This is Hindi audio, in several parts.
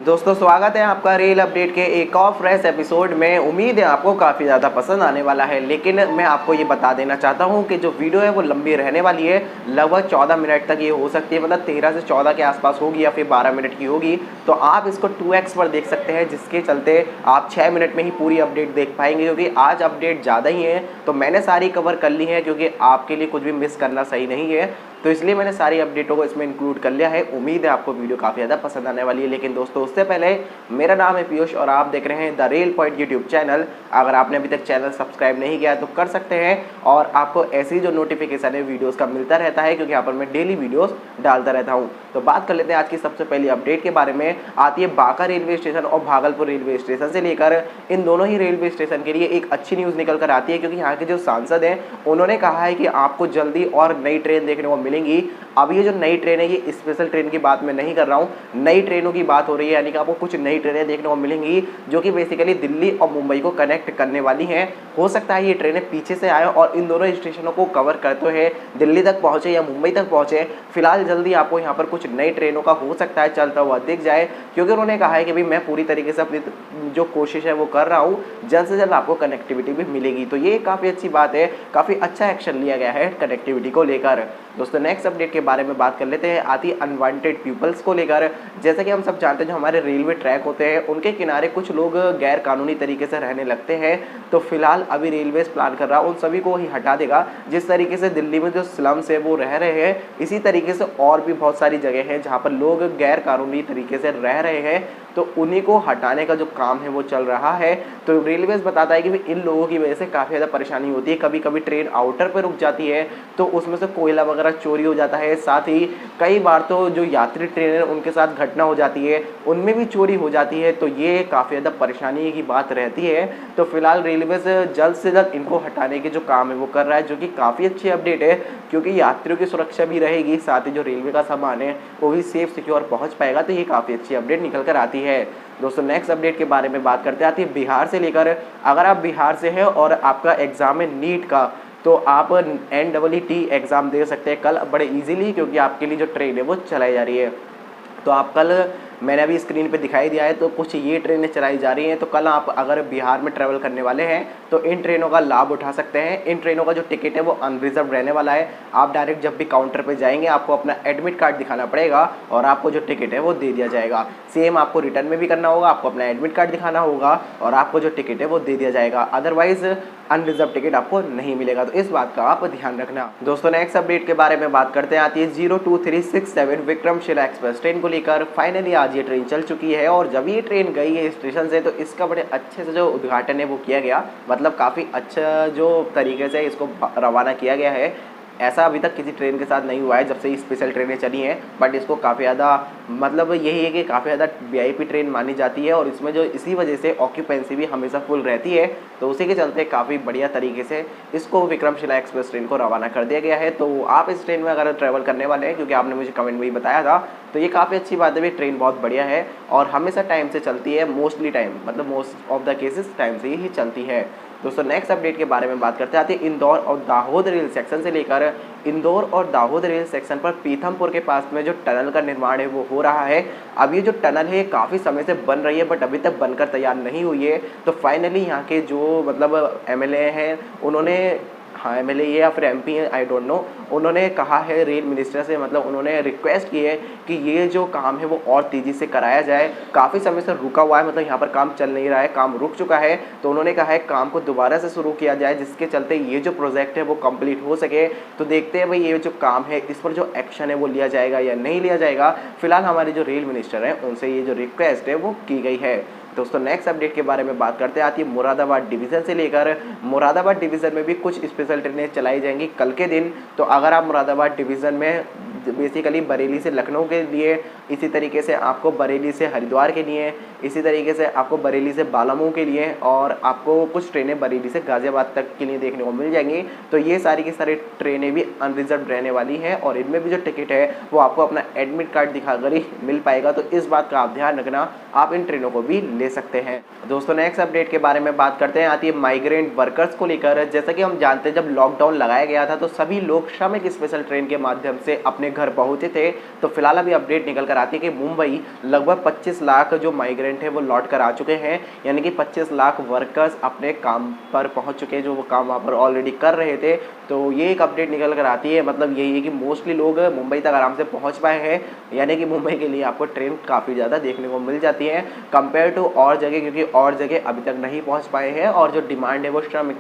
दोस्तों स्वागत है आपका रेल अपडेट के एक और फ्रेश एपिसोड में। उम्मीद है आपको काफ़ी ज़्यादा पसंद आने वाला है, लेकिन मैं आपको ये बता देना चाहता हूँ कि जो वीडियो है वो लंबी रहने वाली है। लगभग 14 मिनट तक ये हो सकती है, मतलब 13 से 14 के आसपास होगी या फिर 12 मिनट की होगी। तो आप इसको 2x पर देख सकते हैं, जिसके चलते आप 6 मिनट में ही पूरी अपडेट देख पाएंगे, क्योंकि आज अपडेट ज़्यादा ही है तो मैंने सारी कवर कर ली है, क्योंकि आपके लिए कुछ भी मिस करना सही नहीं है। तो इसलिए मैंने सारी अपडेटों को इसमें इंक्लूड कर लिया है। उम्मीद है आपको वीडियो काफ़ी ज़्यादा पसंद आने वाली है। लेकिन दोस्तों उससे पहले, मेरा नाम है पीयूष और आप देख रहे हैं the rail point YouTube channel. अगर आपने अभी तक चैनल सब्सक्राइब नहीं किया तो कर सकते हैं, और आपको ऐसी जो नोटिफिकेशन है वीडियोज़ का मिलता रहता है, क्योंकि यहाँ पर मैं डेली वीडियोज़ डालता रहता हूँ। तो बात कर लेते हैं आज की सबसे पहली अपडेट के बारे में। आती है बांका रेलवे स्टेशन और भागलपुर रेलवे स्टेशन से लेकर इन दोनों ही रेलवे स्टेशन के लिए एक अच्छी न्यूज़ निकल कर आती है, क्योंकि यहाँ के जो सांसद हैं उन्होंने कहा है कि आपको जल्दी और नई ट्रेन देखने को मिलेंगी। अब ये जो नई ट्रेन है, ये स्पेशल ट्रेन की बात मैं नहीं कर रहा हूँ, नई ट्रेनों की बात हो रही है। यानी कि आपको कुछ नई ट्रेनें देखने को मिलेंगी जो कि बेसिकली दिल्ली और मुंबई को कनेक्ट करने वाली हैं। हो सकता है ये ट्रेनें पीछे से आए और इन दोनों स्टेशनों को कवर करते हुए दिल्ली तक पहुँचे या मुंबई तक पहुँचे। फिलहाल जल्दी आपको यहाँ पर कुछ नई ट्रेनों का हो सकता है चलता हुआ दिख जाए, क्योंकि उन्होंने कहा है कि भाई मैं पूरी तरीके से अपनी जो कोशिश है वो कर रहा हूँ, जल्द से जल्द आपको कनेक्टिविटी भी मिलेगी। तो ये काफ़ी अच्छी बात है, काफ़ी अच्छा एक्शन लिया गया है कनेक्टिविटी को लेकर। दोस्तों नेक्स्ट अपडेट के बारे में बात कर लेते हैं। आती है अनवांटेड पीपल्स को लेकर। जैसे कि हम सब जानते हैं, जो हमारे रेलवे ट्रैक होते हैं उनके किनारे कुछ लोग गैर कानूनी तरीके से रहने लगते हैं। तो फिलहाल अभी रेलवे प्लान कर रहा है उन सभी को ही हटा देगा। जिस तरीके से दिल्ली में जो स्लम्स है वो रह रहे हैं, इसी तरीके से और भी बहुत सारी जगह हैं जहाँ पर लोग गैर कानूनी तरीके से रह रहे हैं, तो उन्हीं को हटाने का जो काम है वो चल रहा है। तो रेलवेज बताता है कि इन लोगों की वजह से काफ़ी ज़्यादा परेशानी होती है। कभी कभी ट्रेन आउटर पर रुक जाती है तो उसमें से कोयला वगैरह चोरी हो जाता है। साथ ही कई बार तो जो यात्री ट्रेन है उनके साथ घटना हो जाती है, उनमें भी चोरी हो जाती है। तो ये काफ़ी ज़्यादा परेशानी की बात रहती है। तो फिलहाल रेलवेज जल्द से जल्द इनको हटाने के जो काम है वो कर रहा है, जो कि काफ़ी अच्छी अपडेट है, क्योंकि यात्रियों की सुरक्षा भी रहेगी, साथ ही जो रेलवे का सामान है वो भी सेफ सिक्योर पहुँच पाएगा। तो ये काफ़ी अच्छी अपडेट निकल कर आती है। दोस्तों नेक्स्ट अपडेट के बारे में बात करते आती है बिहार से लेकर। अगर आप बिहार से हैं और आपका एग्ज़ाम है नीट का, तो आप NEET एग्ज़ाम दे सकते हैं कल बड़े इजीली, क्योंकि आपके लिए जो ट्रेन है वो चलाई जा रही है। तो आप कल, मैंने अभी स्क्रीन पे दिखाई दिया है, तो कुछ ये ट्रेनें चलाई जा रही हैं। तो कल आप अगर बिहार में ट्रैवल करने वाले हैं तो इन ट्रेनों का लाभ उठा सकते हैं। इन ट्रेनों का जो टिकट है वो अनरिजर्व रहने वाला है। आप डायरेक्ट जब भी काउंटर पे जाएंगे आपको अपना एडमिट कार्ड दिखाना पड़ेगा और आपको जो टिकट है वो दे दिया जाएगा। सेम आपको रिटर्न में भी करना होगा, आपको अपना एडमिट कार्ड दिखाना होगा और आपको जो टिकट है वो दे दिया जाएगा। अदरवाइज अनरिजर्व टिकट आपको नहीं मिलेगा, तो इस बात का आप ध्यान रखना। दोस्तों नेक्स्ट अपडेट के बारे में बात करते हैं। आती है 02367 विक्रमशिला एक्सप्रेस ट्रेन को लेकर। फाइनली आज ये ट्रेन चल चुकी है, और जब ये ट्रेन गई है स्टेशन से तो इसका बड़े अच्छे से जो उद्घाटन है वो किया गया। मतलब काफ़ी अच्छा जो तरीके से इसको रवाना किया गया है, ऐसा अभी तक किसी ट्रेन के साथ नहीं हुआ है जब से ये स्पेशल ट्रेनें चली हैं। बट इसको काफ़ी ज़्यादा, मतलब यही है कि काफ़ी ज़्यादा VIP ट्रेन मानी जाती है, और इसमें जो इसी वजह से ऑक्यूपेंसी भी हमेशा फुल रहती है। तो उसी के चलते काफ़ी बढ़िया तरीके से इसको विक्रमशिला एक्सप्रेस ट्रेन को रवाना कर दिया गया है। तो आप इस ट्रेन में अगर ट्रैवल करने वाले हैं, क्योंकि आपने मुझे कमेंट में ही बताया था, तो ये काफ़ी अच्छी बात है। ट्रेन बहुत बढ़िया है और हमेशा टाइम से चलती है, मोस्टली टाइम, मतलब most of the cases time से ही चलती है। दोस्तों नेक्स्ट अपडेट के बारे में बात करते आते हैं इंदौर और दाहोद रेल सेक्शन से लेकर। इंदौर और दाहोद रेल सेक्शन पर पीथमपुर के पास में जो टनल का निर्माण है वो हो रहा है। अब ये जो टनल है काफ़ी समय से बन रही है, बट अभी तक बनकर तैयार नहीं हुई है। तो फाइनली यहाँ के जो मतलब MLA हैं उन्होंने, हाँ MLA या फिर MP है, आई डोंट नो, उन्होंने कहा है रेल मिनिस्टर से, मतलब उन्होंने रिक्वेस्ट की है कि ये जो काम है वो और तेज़ी से कराया जाए। काफ़ी समय से रुका हुआ है, मतलब यहाँ पर काम चल नहीं रहा है, काम रुक चुका है। तो उन्होंने कहा है काम को दोबारा से शुरू किया जाए, जिसके चलते ये जो प्रोजेक्ट है वो कंप्लीट हो सके। तो देखते हैं भाई ये जो काम है इस पर जो एक्शन है वो लिया जाएगा या नहीं लिया जाएगा। फिलहाल हमारे जो रेल मिनिस्टर हैं उनसे ये जो रिक्वेस्ट है वो की गई है। दोस्तों नेक्स्ट अपडेट के बारे में बात करते हैं। आती है मुरादाबाद डिवीज़न से लेकर। मुरादाबाद डिवीज़न में भी कुछ स्पेशल ट्रेनें चलाई जाएंगी कल के दिन। तो अगर आप मुरादाबाद डिवीज़न में बेसिकली बरेली से लखनऊ के लिए, इसी तरीके से आपको बरेली से हरिद्वार के लिए, इसी तरीके से आपको बरेली से बालामऊ के लिए, और आपको कुछ ट्रेनें बरेली से गाज़ियाबाद तक के लिए देखने को मिल जाएंगी। तो ये सारी की सारी ट्रेनें भी अनरिजर्व रहने वाली हैं, और इनमें भी जो टिकट है वो आपको अपना एडमिट कार्ड दिखाकर ही मिल पाएगा। तो इस बात का आप ध्यान रखना। आप इन ट्रेनों को भी ले सकते हैं। दोस्तों नेक्स्ट अपडेट के बारे में बात करते हैं, आती है माइग्रेंट वर्कर्स को लेकर। जैसा कि हम जानते हैं, जब लॉकडाउन लगाया गया था तो सभी लोग श्रमिक स्पेशल ट्रेन के माध्यम से अपने घर पहुंचे थे। तो फिलहाल अभी अपडेट निकल कर आती है कि मुंबई लगभग 25 लाख जो माइग्रेंट है वो लौट कर आ चुके हैं, यानी कि 25 लाख वर्कर्स अपने काम पर पहुंच चुके हैं, जो वो काम वहाँ पर ऑलरेडी कर रहे थे। तो ये एक अपडेट निकल कर आती है, मतलब यही है कि मोस्टली लोग मुंबई तक आराम से पहुंच पाए हैं, यानी कि मुंबई के लिए आपको ट्रेन काफ़ी ज़्यादा देखने को मिल जाती है कंपेयर टू और जगह, क्योंकि और जगह अभी तक नहीं पहुंच पाए हैं और जो डिमांड है वो श्रमिक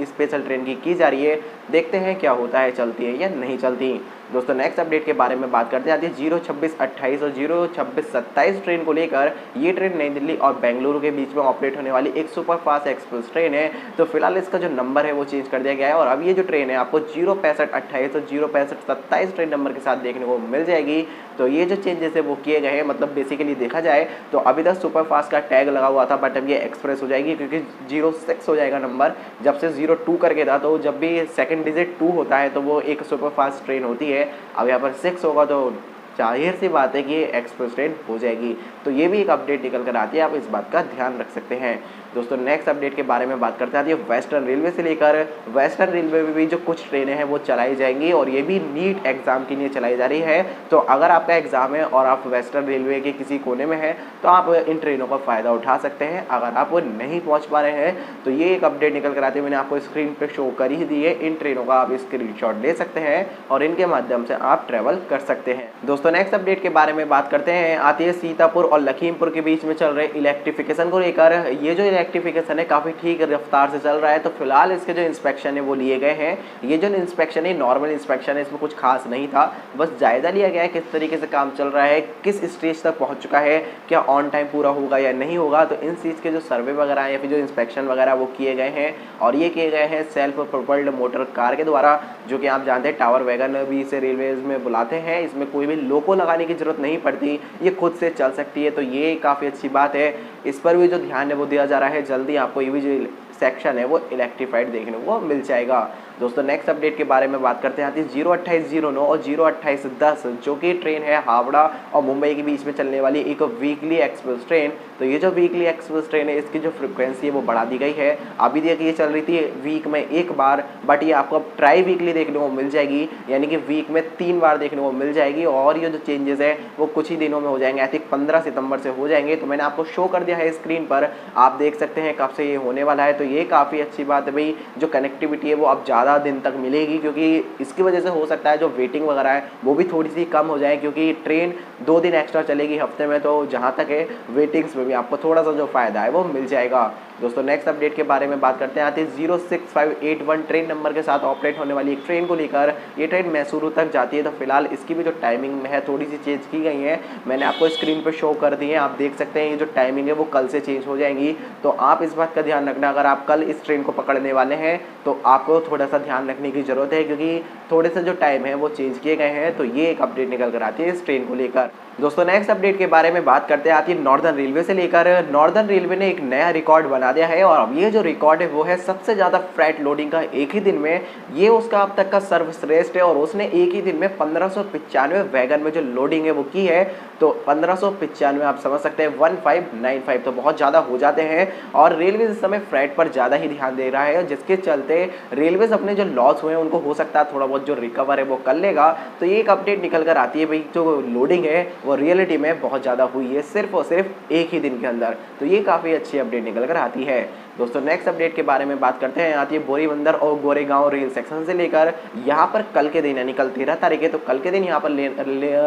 स्पेशल ट्रेन की जा रही है। देखते हैं क्या होता है, चलती है या नहीं चलती। दोस्तों नेक्स्ट अपडेट के बारे में बात करते हैं, आती है 02628 और 02627 ट्रेन को लेकर। ये ट्रेन नई दिल्ली और बेंगलुरु के बीच में ऑपरेट होने वाली एक सुपर फास्ट एक्सप्रेस ट्रेन है। तो फिलहाल इसका जो नंबर है वो चेंज कर दिया गया है और अब ये जो ट्रेन है आपको 06528 और 06527 ट्रेन नंबर के साथ देखने को मिल जाएगी। तो ये जो चेंजेस है वो किए गए हैं, मतलब बेसिकली देखा जाए तो अभी तक सुपर फास्ट का टैग लगा हुआ था, बट अब ये एक्सप्रेस हो जाएगी क्योंकि 06 हो जाएगा नंबर। जब से 02 करके था, तो जब भी सेकंड डिजिट 2 होता है तो वो एक सुपर फास्ट ट्रेन होती है। अब यहाँ पर 6 होगा तो जाहिर सी बात है कि ये एक्सप्रेस ट्रेन हो जाएगी। तो ये भी एक अपडेट निकल कर आती है, आप इस बात का ध्यान रख सकते हैं। दोस्तों नेक्स्ट अपडेट के बारे में बात करते हैं, वेस्टर्न रेलवे से लेकर। वेस्टर्न रेलवे में भी जो कुछ ट्रेनें हैं वो चलाई जाएंगी और ये भी नीट एग्जाम के लिए चलाई जा रही है। तो अगर आपका एग्जाम है और आप वेस्टर्न रेलवे के किसी कोने में हैं तो आप इन ट्रेनों का फ़ायदा उठा सकते हैं। अगर आप नहीं पहुँच पा रहे हैं तो ये एक अपडेट निकल कर आती है, मैंने आपको स्क्रीन पर शो कर ही दी है। इन ट्रेनों का आप स्क्रीनशॉट ले सकते हैं और इनके माध्यम से आप ट्रैवल कर सकते हैं। दोस्तों नेक्स्ट अपडेट के बारे में बात करते हैं, आती है सीतापुर और लखीमपुर के बीच में चल रहे इलेक्ट्रिफिकेशन को लेकर। ये जो इलेक्ट्रिफिकेशन है काफ़ी ठीक रफ्तार से चल रहा है। तो फिलहाल इसके जो इंस्पेक्शन है वो लिए गए हैं। ये जो इंस्पेक्शन है नॉर्मल इंस्पेक्शन है, इसमें कुछ खास नहीं था, बस जायज़ा लिया गया है किस तरीके से काम चल रहा है, किस स्टेज तक पहुंच चुका है, क्या ऑन टाइम पूरा होगा या नहीं होगा। तो इन चीज़ के जो सर्वे वगैरह या फिर जो इंस्पेक्शन वगैरह वो किए गए हैं और ये किए गए हैं सेल्फ प्रोपल्ड मोटर कार के द्वारा, जो कि आप जानते हैं टावर वैगन भी इसे रेलवेज में बुलाते हैं। इसमें कोई भी लोको लगाने की जरूरत नहीं पड़ती, ये खुद से चल सकती है। तो ये काफ़ी अच्छी बात है, इस पर भी जो ध्यान है वो दिया जा रहा है। जल्दी आपको ये भी जो सेक्शन है वो इलेक्ट्रीफाइड देखने को मिल जाएगा। दोस्तों नेक्स्ट अपडेट के बारे में बात करते हैं, आती है 02809 और 02810 जो कि ट्रेन है हावड़ा और मुंबई के बीच में चलने वाली एक वीकली एक्सप्रेस ट्रेन। तो ये जो वीकली एक्सप्रेस ट्रेन है इसकी जो फ्रिक्वेंसी है वो बढ़ा दी गई है। अभी देखिए ये चल रही थी वीक में एक बार, बट ये आपको अब ट्राई वीकली देखने को मिल जाएगी, यानी कि वीक में 3 बार देखने को मिल जाएगी। और ये जो चेंजेस है वो कुछ ही दिनों में हो जाएंगे, आई थिंक 15 सितंबर से हो जाएंगे। तो मैंने आपको शो कर दिया है स्क्रीन पर, आप देख सकते हैं कब से ये होने वाला है। तो ये काफ़ी अच्छी बात है भाई, जो कनेक्टिविटी है वो अब ज़्यादा दिन तक मिलेगी, क्योंकि इसकी वजह से हो सकता है जो वेटिंग वगैरह है वो भी थोड़ी सी कम हो जाए, क्योंकि ट्रेन 2 दिन एक्स्ट्रा चलेगी हफ्ते में। तो जहाँ तक है वेटिंग्स में भी आपको थोड़ा सा जो फ़ायदा है वो मिल जाएगा। दोस्तों नेक्स्ट अपडेट के बारे में बात करते हैं, आते हैं 06581 ट्रेन नंबर के साथ ऑपरेट होने वाली एक ट्रेन को लेकर। ये ट्रेन मैसूरू तक जाती है। तो फिलहाल इसकी भी जो टाइमिंग में है थोड़ी सी चेंज की गई है, मैंने आपको स्क्रीन पर शो कर दी है, आप देख सकते हैं। ये जो टाइमिंग है वो कल से चेंज हो जाएंगी। तो आप इस बात का ध्यान रखना, अगर आप कल इस ट्रेन को पकड़ने वाले हैं तो आपको थोड़ा सा ध्यान रखने की ज़रूरत है, क्योंकि थोड़े से जो टाइम है वो चेंज किए गए हैं। तो ये एक अपडेट निकल कर आती है इस ट्रेन को लेकर। दोस्तों नेक्स्ट अपडेट के बारे में बात करते हैं, आती है नॉर्दर्न रेलवे से लेकर। नॉर्दर्न रेलवे ने एक नया रिकॉर्ड बना दिया है और अब ये जो रिकॉर्ड है वो है सबसे ज़्यादा फ्रेट लोडिंग का एक ही दिन में। ये उसका अब तक का सर्वश्रेष्ठ है और उसने एक ही दिन में 1595 वैगन में जो लोडिंग है वो की है। तो 1595 आप समझ सकते हैं 1595 तो बहुत ज़्यादा हो जाते हैं। और रेलवे इस समय फ्रेट पर ज़्यादा ही ध्यान दे रहा है, जिसके चलते रेलवेज अपने जो लॉस हुए हैं उनको हो सकता है थोड़ा बहुत जो रिकवर है वो कर लेगा। तो ये एक अपडेट निकल कर आती है भाई, जो लोडिंग है वो रियलिटी में बहुत ज़्यादा हुई है सिर्फ और सिर्फ एक ही दिन के अंदर। तो ये काफ़ी अच्छी अपडेट निकल कर आती है। दोस्तों नेक्स्ट अपडेट के बारे में बात करते हैं, आती है बोरीबंदर और गोरेगांव रेल सेक्शन से लेकर। यहाँ पर कल के दिन यानी कल 13 तारीख है, तो कल के दिन यहाँ पर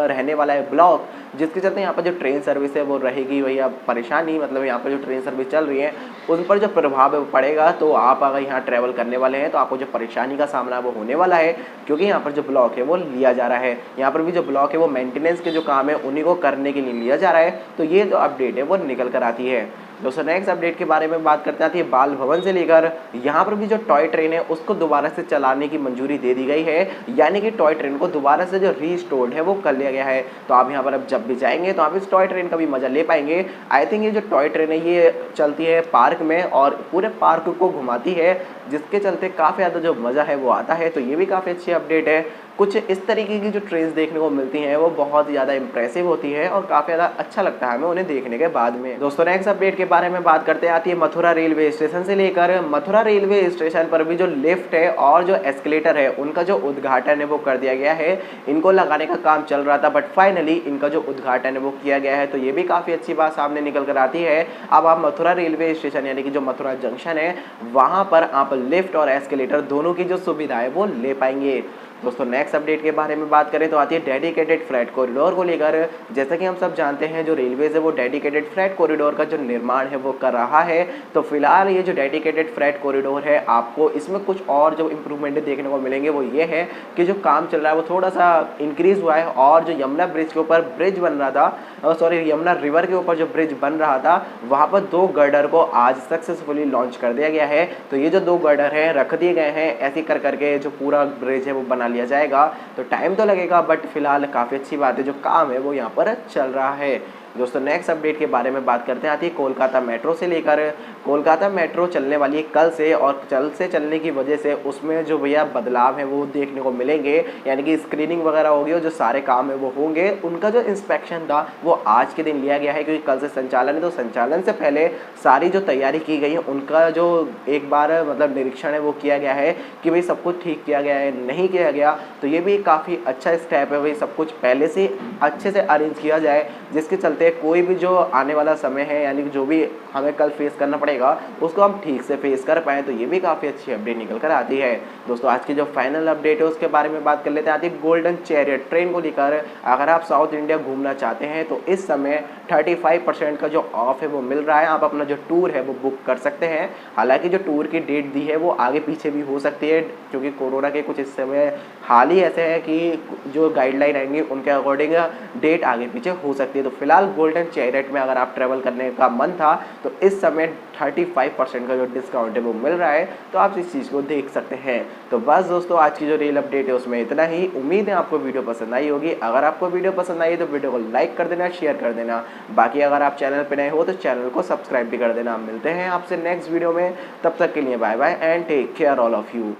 रहने वाला है ब्लॉक, जिसके चलते यहाँ पर जो ट्रेन सर्विस है वो रहेगी भैया परेशानी। मतलब यहाँ पर जो ट्रेन सर्विस चल रही है उन पर जो प्रभाव है वो पड़ेगा। तो आप अगर यहाँ ट्रैवल करने वाले हैं तो आपको जो परेशानी का सामना वो होने वाला है, क्योंकि यहाँ पर जो ब्लॉक है वो लिया जा रहा है। यहाँ पर भी जो ब्लॉक है वो मेंटेनेंस के जो काम है उन्हीं को करने के लिए लिया जा रहा है। तो ये जो अपडेट है वो निकल कर आती है। दोस्तों नेक्स्ट अपडेट के बारे में बात करते हैं, बाल भवन से लेकर। यहाँ पर भी जो टॉय ट्रेन है उसको दोबारा से चलाने की मंजूरी दे दी गई है, यानी कि टॉय ट्रेन को दोबारा से जो रीस्टोर्ड है वो कर लिया गया है। तो आप यहाँ पर अब जब भी जाएंगे तो आप इस टॉय ट्रेन का भी मजा ले पाएंगे। आई थिंक ये जो टॉय ट्रेन है ये चलती है पार्क में और पूरे पार्क को घुमाती है, जिसके चलते काफ़ी ज़्यादा जो मज़ा है वो आता है। तो ये भी काफ़ी अच्छी अपडेट है। कुछ इस तरीके की जो ट्रेन्स देखने को मिलती हैं वो बहुत ज़्यादा इंप्रेसिव होती है और काफ़ी ज़्यादा अच्छा लगता है हमें उन्हें देखने के बाद में। दोस्तों नेक्स्ट अपडेट के बारे में बात करते आती है मथुरा रेलवे स्टेशन से लेकर। मथुरा रेलवे स्टेशन पर भी जो लिफ्ट है और जो एस्केलेटर है उनका जो उद्घाटन है वो कर दिया गया है। इनको लगाने का काम चल रहा था बट फाइनली इनका जो उद्घाटन है वो किया गया है, तो ये भी काफ़ी अच्छी बात सामने निकल कर आती है। अब आप मथुरा रेलवे स्टेशन यानी कि जो मथुरा जंक्शन है वहाँ पर आप लिफ्ट और एस्केलेटर दोनों की जो सुविधा है वो ले पाएंगे। दोस्तों नेक्स्ट अपडेट के बारे में बात करें तो आती है डेडिकेटेड फ्रेट कॉरिडोर को लेकर। जैसा कि हम सब जानते हैं जो रेलवेज है वो डेडिकेटेड फ्रेट कॉरिडोर का जो निर्माण है वो कर रहा है। तो फिलहाल ये जो डेडिकेटेड फ्रेट कॉरिडोर है आपको इसमें कुछ और जो इम्प्रूवमेंट देखने को मिलेंगे वो ये है कि जो काम चल रहा है वो थोड़ा सा इंक्रीज हुआ है और जो यमुना ब्रिज के ऊपर ब्रिज बन रहा था, सॉरी यमुना रिवर के ऊपर जो ब्रिज बन रहा था वहाँ पर 2 गर्डर को आज सक्सेसफुली लॉन्च कर दिया गया है। तो ये जो 2 गर्डर हैं रख दिए गए हैं, ऐसे कर करके जो पूरा ब्रिज है वो बना लिया जाएगा। तो टाइम तो लगेगा बट फिलहाल काफ़ी अच्छी बात है, जो काम है वो यहाँ पर चल रहा है। दोस्तों नेक्स्ट अपडेट के बारे में बात करते हैं आती है कोलकाता मेट्रो से लेकर। कोलकाता मेट्रो चलने वाली है कल से और कल से चलने की वजह से उसमें जो भैया बदलाव है वो देखने को मिलेंगे, यानी कि स्क्रीनिंग वगैरह होगी और जो सारे काम है वो होंगे। उनका जो इंस्पेक्शन था वो आज के दिन लिया गया है क्योंकि कल से संचालन है, तो संचालन से पहले सारी जो तैयारी की गई है उनका जो एक बार मतलब निरीक्षण है वो किया गया है कि भाई सब कुछ ठीक किया गया है नहीं किया गया। तो ये भी काफ़ी अच्छा स्टेप है भाई, सब कुछ पहले से अच्छे से अरेंज किया जाए जिसके चलते कोई भी जो आने वाला समय है यानी कि जो भी हमें कल फेस करना पड़ेगा उसको हम ठीक से फेस कर पाएँ। तो ये भी काफ़ी अच्छी अपडेट निकल कर आती है। दोस्तों आज की जो फाइनल अपडेट है उसके बारे में बात कर लेते हैं आती है गोल्डन चैरियट ट्रेन को लेकर। अगर आप साउथ इंडिया घूमना चाहते हैं तो इस समय 35% का जो ऑफ है वो मिल रहा है, आप अपना जो टूर है वो बुक कर सकते हैं। हालांकि जो टूर की डेट दी है वो आगे पीछे भी हो सकती है क्योंकि कोरोना के कुछ इस समय हाल ही ऐसे है कि जो गाइडलाइन आएंगी उनके अकॉर्डिंग डेट आगे पीछे हो सकती है। तो फिलहाल गोल्डन चैरियट में अगर आप ट्रैवल करने का मन था तो इस समय 35% का जो डिस्काउंट है वो मिल रहा है, तो आप इस चीज़ को देख सकते हैं। तो बस दोस्तों आज की जो रेल अपडेट है उसमें इतना ही। उम्मीद है आपको वीडियो पसंद आई होगी। अगर आपको वीडियो पसंद आई तो वीडियो को लाइक कर देना, शेयर कर देना। बाकी अगर आप चैनल पर नए हो तो चैनल को सब्सक्राइब भी कर देना। मिलते हैं आपसे नेक्स्ट वीडियो में, तब तक के लिए bye bye and take care all of you.